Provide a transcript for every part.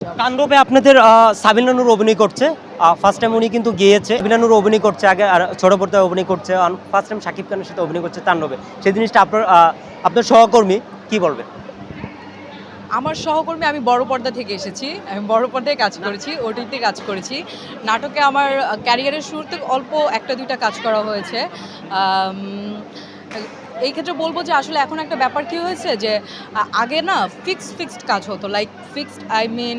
তাণ্ডবে আপনাদের সাবিনা নূর অভিনয় করছে। ফার্স্ট টাইম উনি কিন্তু গিয়েছে। সাবিনা নূর অভিনয় করছে আগে, আর ছোট পর্দায় অভিনয় করছে। ফার্স্ট টাইম শাকিব খানের সাথে অভিনয় করছে তাণ্ডবে। সেই জিনিসটা আপনার সহকর্মী কি বলবেন? আমার সহকর্মী, আমি বড় পর্দা থেকে এসেছি। আমি বড় পর্দায় কাজ করেছি, ওটিতে কাজ করেছি। নাটকে আমার ক্যারিয়ারের শুরুতে অল্প ১টা-২টা কাজ করা হয়েছে। আম এই ক্ষেত্রে বলব যে আসলে এখন একটা ব্যাপার কি হয়েছে যে আগে না ফিক্সড কাজ হতো। Like fixed I mean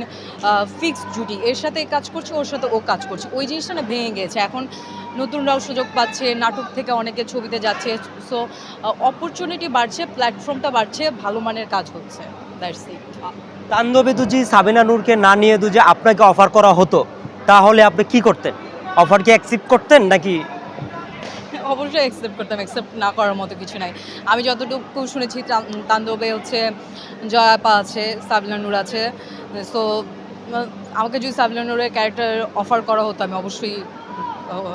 fixed জুটি। এর সাথে কাজ করছি, ওর সাথে ও কাজ করছে। ওই জিনিসটা না ভেঙে গিয়েছে। এখন নতুনরাও সুযোগ পাচ্ছে, নাটক থেকে অনেকে ছবিতে যাচ্ছে। সো অপরচুনিটি বাড়ছে, প্ল্যাটফর্মটা বাড়ছে, ভালো মানের কাজ হচ্ছে। That's it. তাণ্ডবে যদি সাবিনা নূরকে না নিয়ে যদি আপনাকে অফার করা হতো, তাহলে আপনি কি করতেন? অফার কি অ্যাকসেপ্ট করতেন নাকি? অবশ্যই অ্যাকসেপ্ট করতাম। অ্যাকসেপ্ট না করার মতো কিছু নাই। আমি যতটুকু শুনেছি তাণ্ডবে হচ্ছে জয়া আপা আছে, সাবিনা নূর আছে। সো আমাকে যদি সাবিনা নূরের ক্যারেক্টার অফার করা হতো আমি অবশ্যই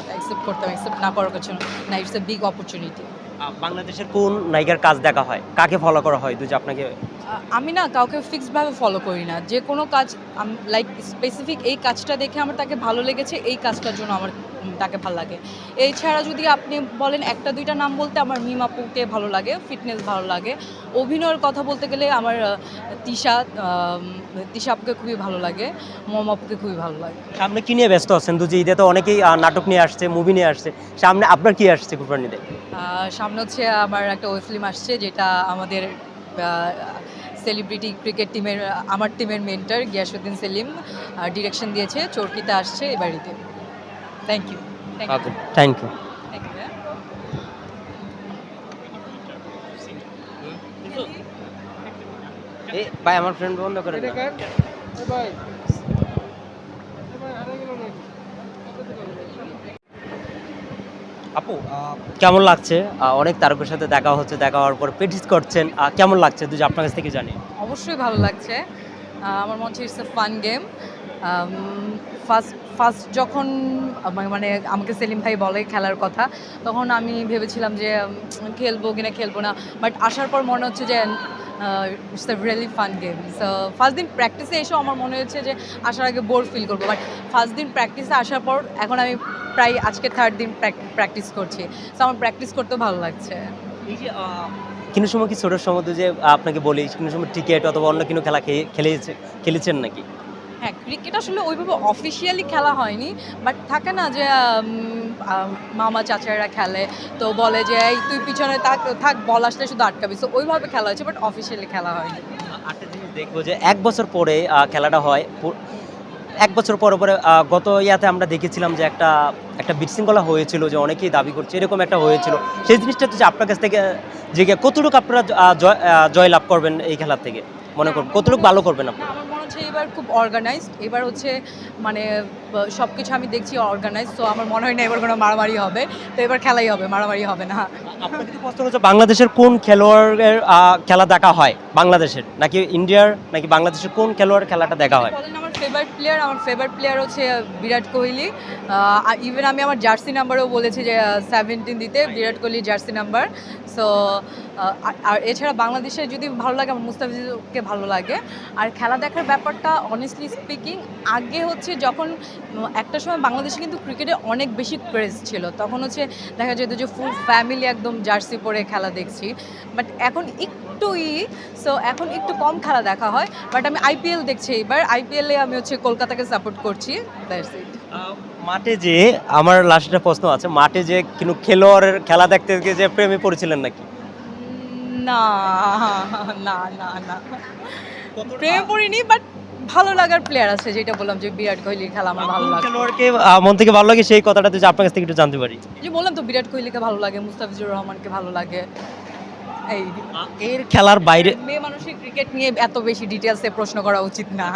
অ্যাকসেপ্ট করতাম। অ্যাকসেপ্ট না করার কিছু না। It's a big opportunity. বাংলাদেশের কোন নায়িকার কাজ দেখা হয়? কাকে ফলো করা হয় যদি আপনাকে? আমি না কাউকে ফিক্সডভাবে ফলো করি না। যে কোনো কাজ লাইক স্পেসিফিক এই কাজটা দেখে আমার তাকে ভালো লেগেছে, এই কাজটার জন্য আমার তাকে ভালো লাগে। এছাড়া যদি আপনি বলেন ১টা-২টা নাম বলতে আমার মিম আপুকে ভালো লাগে, ফিটনেস ভালো লাগে। অভিনয়ের কথা বলতে গেলে আমার তিশা আপুকে খুবই ভালো লাগে, মম আপুকে খুবই ভালো লাগে। সামনে কি নিয়ে ব্যস্ত আছেন? দুজি ঈদে তো অনেকেই নাটক নিয়ে আসছে, মুভি নিয়ে আসছে। সামনে আপনার কি আসছে কুরবানিতে? সামনে হচ্ছে আমার একটা ওয়েব ফিল্ম আসছে, যেটা আমাদের সেলিব্রিটি ক্রিকেট টিমের আমার টিমের মেন্টর গিয়াসউদ্দিন সেলিম ডিরেকশন দিয়েছে। চরকিতে আসছে এবার ঈদে। Thank you. Okay, thank you. Thank you. ভাই আমার ফ্রেন্ড বন্ধ করে না। আপু, কেমন লাগছে? অনেক তারকার সাথে দেখা হচ্ছে, দেখা হওয়ার পর প্র্যাকটিস করছেন। কেমন লাগছে যদি আপনার কাছ থেকে জানি? অবশ্যই ভালো লাগছে। আমার মনে হচ্ছে it's a fun game. First first যখন মানে আমাকে সেলিম ভাই বলে খেলার কথা, তখন আমি ভেবেছিলাম যে খেলবো কিনা খেলবো না। বাট আসার পর মনে হচ্ছে যে it's a really fun game. So first দিন প্র্যাকটিসে এসেও আমার মনে হচ্ছে যে আসার আগে বোর ফিল করবো। বাট ফার্স্ট দিন প্র্যাকটিসে আসার পর এখন আমি প্রায় আজকে থার্ড দিন প্র্যাকটিস করছি। সো আমার প্র্যাকটিস করতেও ভালো লাগছে। এই যে কোনো সময় কি ছোটোর সময় যে আপনাকে বলি, কোনো সময় ক্রিকেট অথবা অন্য কোনো খেলা খেলেছেন নাকি? হ্যাঁ, ক্রিকেট আসলে ওইভাবে অফিসিয়ালি খেলা হয়নি। বাট থাকে না যে মামা চাচারা খেলে, তো বলে যে এই তুই পিছনে থাক থাক, বল আসলে শুধু আটকাবি। সো ওইভাবে খেলা হয়েছে, বাট অফিসিয়ালি খেলা হয়নি। একটা জিনিস দেখবো যে ১ বছর পরে খেলাটা হয়। ১ বছর পরে গত ইয়াতে আমরা দেখেছিলাম যে একটা একটা বিশৃঙ্খলা হয়েছিল, যে অনেকেই দাবি করছে এরকম একটা হয়েছিল। সেই জিনিসটা যে আপনার কাছ থেকে কতটুকু আপনারা জয়লাভ করবেন এই খেলা থেকে? মনে করুন কতটুকু ভালো করবেন না, আপনারা? আমার মনে হচ্ছে এবার খুব অর্গানাইজড। এবার হচ্ছে মানে সব কিছু আমি দেখছি অর্গানাইজড। সো আমার মনে হয় না এবার কোনো মারামারি হবে। তো এবার খেলাই হবে, মারামারি হবে না। আপনার যদি প্রশ্ন হচ্ছে বাংলাদেশের কোন খেলোয়াড়ের খেলা দেখা হয়? বাংলাদেশের নাকি ইন্ডিয়ার নাকি বাংলাদেশের কোন খেলোয়াড়ের খেলাটা দেখা হয়? বলেন আমার ফেভারিট প্লেয়ার হচ্ছে বিরাট কোহলি। ইভেন আমি আমার জার্সি নাম্বারও বলেছি যে 17 দিতে, Virat Kohli jersey number. So আর এছাড়া বাংলাদেশে যদি ভালো লাগে আমার মুস্তাফিজকে ভালো লাগে। আর খেলা দেখার ব্যাপারটা অনেস্টলি স্পিকিং আগে হচ্ছে যখন একটা সময় বাংলাদেশে কিন্তু ক্রিকেটে অনেক বেশি ক্রেজ ছিল, তখন হচ্ছে দেখা যেত যে ফুল ফ্যামিলি একদম জার্সি পরে খেলা দেখছি। বাট এখন সো এখন একটু কম খেলা দেখা হয়। বাট আমি আইপিএল দেখছি, এবার আইপিএলে আমি হচ্ছে কলকাতাকে সাপোর্ট করছি। That's it. মাঠে যে আমার লাস্টে প্রশ্ন আছে, মাঠে যে কোনো খেলোয়াড়ের খেলা দেখতে গিয়ে যে প্রেমে পড়েছিলেন নাকি? না, না, না, না। প্রেমে পড়িনি, বাট ভালো লাগার প্লেয়ার আছে, যেটা বললাম যে বিরাট কোহলির খেলা আমার ভালো লাগে। খেলোয়াড়কে মন থেকে ভালো লাগে সেই কথাটা যদি আপনার কাছ থেকে একটু জানতে পারি। যে বললাম তো বিরাট কোহলিকে ভালো লাগে, মুস্তাফিজুর রহমানকে ভালো লাগে। এই এর খেলার বাইরে মেয়ে মানুষের ক্রিকেট নিয়ে এত বেশি ডিটেলসে প্রশ্ন করা উচিত না।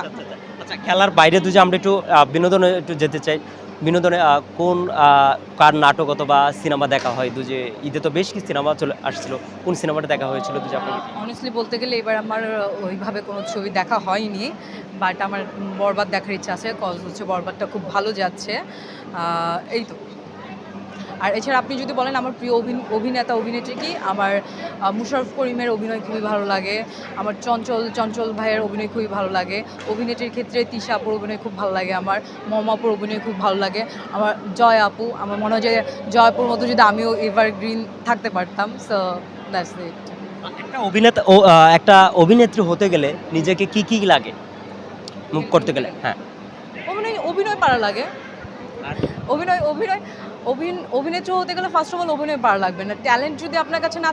আচ্ছা, খেলার বাইরে যদি আমরা একটু বিনোদনে একটু যেতে চাই, বিনোদনে কোন কার নাটক অথবা সিনেমা দেখা হয়? যে ঈদে তো বেশ কিছু সিনেমা চলে আসছিল, কোন সিনেমাটা দেখা হয়েছিল যে আপনার? অনেস্টলি বলতে গেলে এবার আমার ওইভাবে কোনো ছবি দেখা হয়নি। বাট আমার বরবাদ দেখার ইচ্ছা আছে, কজ হচ্ছে বরবাদটা খুব ভালো যাচ্ছে। এই তো। আর এছাড়া আপনি যদি বলেন আমার প্রিয় অভিনেতা অভিনেত্রী কি, আমার মুশাররফ করিমের অভিনয় খুবই ভালো লাগে, আমার চঞ্চল ভাইয়ের অভিনয় খুবই ভালো লাগে, অভিনেত্রীর ক্ষেত্রে তিশা আপুর অভিনয় খুব ভালো লাগে, আমার মমাপুর অভিনয় খুব ভালো লাগে, আমার জয় আপু, আমার মনে হয় যে জয় আপুর মতো যদি আমিও এভারগ্রিন থাকতে পারতাম। So that's it. একটা অভিনেতা একটা অভিনেত্রী হতে গেলে নিজেকে কি কি লাগে মুভ করতে গেলে? হ্যাঁ। অভিনয় পারা লাগে। আর অভিনয় অভিনয় অভিনেত্রী হতে গেলে ফার্স্ট অফ অল অভিনয় পারা লাগবে না। ট্যালেন্ট যদি আপনার কাছে না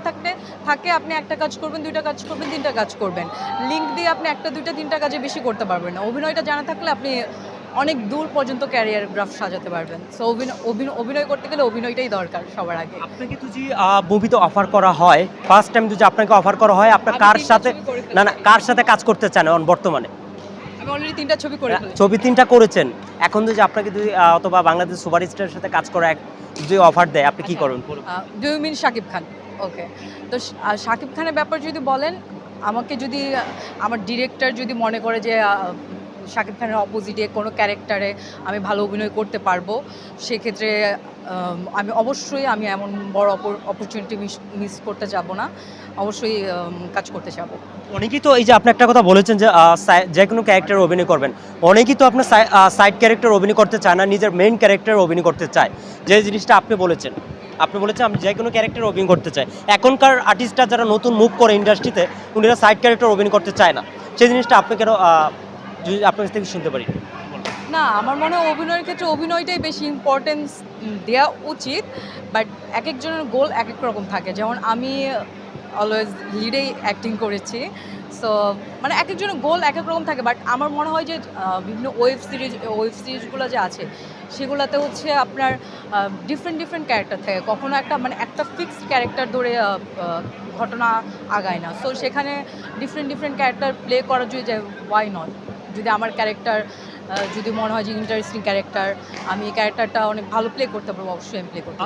থাকে আপনি একটা কাজ করবেন, দুইটা কাজ করবেন, তিনটা কাজ করবেন। লিঙ্ক দিয়ে আপনি একটা, দুইটা, তিনটা কাজে বেশি করতে পারবেন না। অভিনয়টা জানা থাকলে আপনি অনেক দূর পর্যন্ত ক্যারিয়ার গ্রাফ সাজাতে পারবেন। সো অভিনয় করতে গেলে অভিনয়টাই দরকার সবার আগে। আপনাকে যদি মুভিতে অফার করা হয়, ফার্স্ট টাইম যদি আপনাকে অফার করা হয়, আপনার আমি কার 3টা সাথে ছবি করে ফেলেছি। না কার সাথে কাজ করতে চান এখন বর্তমানে? আমি অলরেডি 3টা ছবি করে ফেলেছি। ছবি 3টা করেছেন, এখন যদি আপনাকে যদি অথবা বাংলাদেশ সুপারস্টারের সাথে কাজ করা যদি অফার দেয়, আপনি কি করবেন? Do you mean Shakib Khan? ওকে। তো শাকিব খানের ব্যাপার যদি বলেন, আমাকে যদি আমার ডিরেক্টর যদি মনে করে যে শাকিব খানের অপোজিটে কোনো ক্যারেক্টারে আমি ভালো অভিনয় করতে পারবো, সেক্ষেত্রে আমি অবশ্যই এমন বড় অপরচুনিটি মিস করতে যাব না, অবশ্যই কাজ করতে যাব। অনেকেই তো এই যে আপনি একটা কথা বলেছেন যে যে কোনো ক্যারেক্টারে অভিনয় করবেন, অনেকেই তো আপনার সাইড ক্যারেক্টার অভিনয় করতে চায় না, নিজের মেইন ক্যারেক্টারে অভিনয় করতে চায়। যে জিনিসটা আপনি বলেছেন আমি যে কোনো ক্যারেক্টারে অভিনয় করতে চাই। এখনকার আর্টিস্টরা যারা নতুন মুভ করে ইন্ডাস্ট্রিতে, উনিরা সাইড ক্যারেক্টার অভিনয় করতে চায় না। সেই জিনিসটা আপনি কেন যদি আপনার কাছ থেকে শুনতে পারি? না, আমার মনে হয় অভিনয়ের ক্ষেত্রে অভিনয়টাই বেশি ইম্পর্টেন্স দেওয়া উচিত, বাট এক একজনের গোল এক এক রকম থাকে। যেমন আমি অলওয়েজ লিডেই অ্যাক্টিং করেছি, সো মানে এক একজনের গোল এক এক রকম থাকে। বাট আমার মনে হয় যে বিভিন্ন ওয়েব সিরিজগুলো যে আছে সেগুলোতে হচ্ছে আপনার ডিফারেন্ট ক্যারেক্টার থাকে, কখনো একটা ফিক্সড ক্যারেক্টার ধরে ঘটনা আগায় না। সো সেখানে ডিফারেন্ট ক্যারেক্টার প্লে করা যদি যায়, ওয়াই নট? যদি আমার ক্যারেক্টার যদি মনে হয় যে ইন্টারেস্টিং ক্যারেক্টার, আমি এই ক্যারেক্টারটা অনেক ভালো প্লে করতে পারবো, অবশ্যই আমি প্লে করতে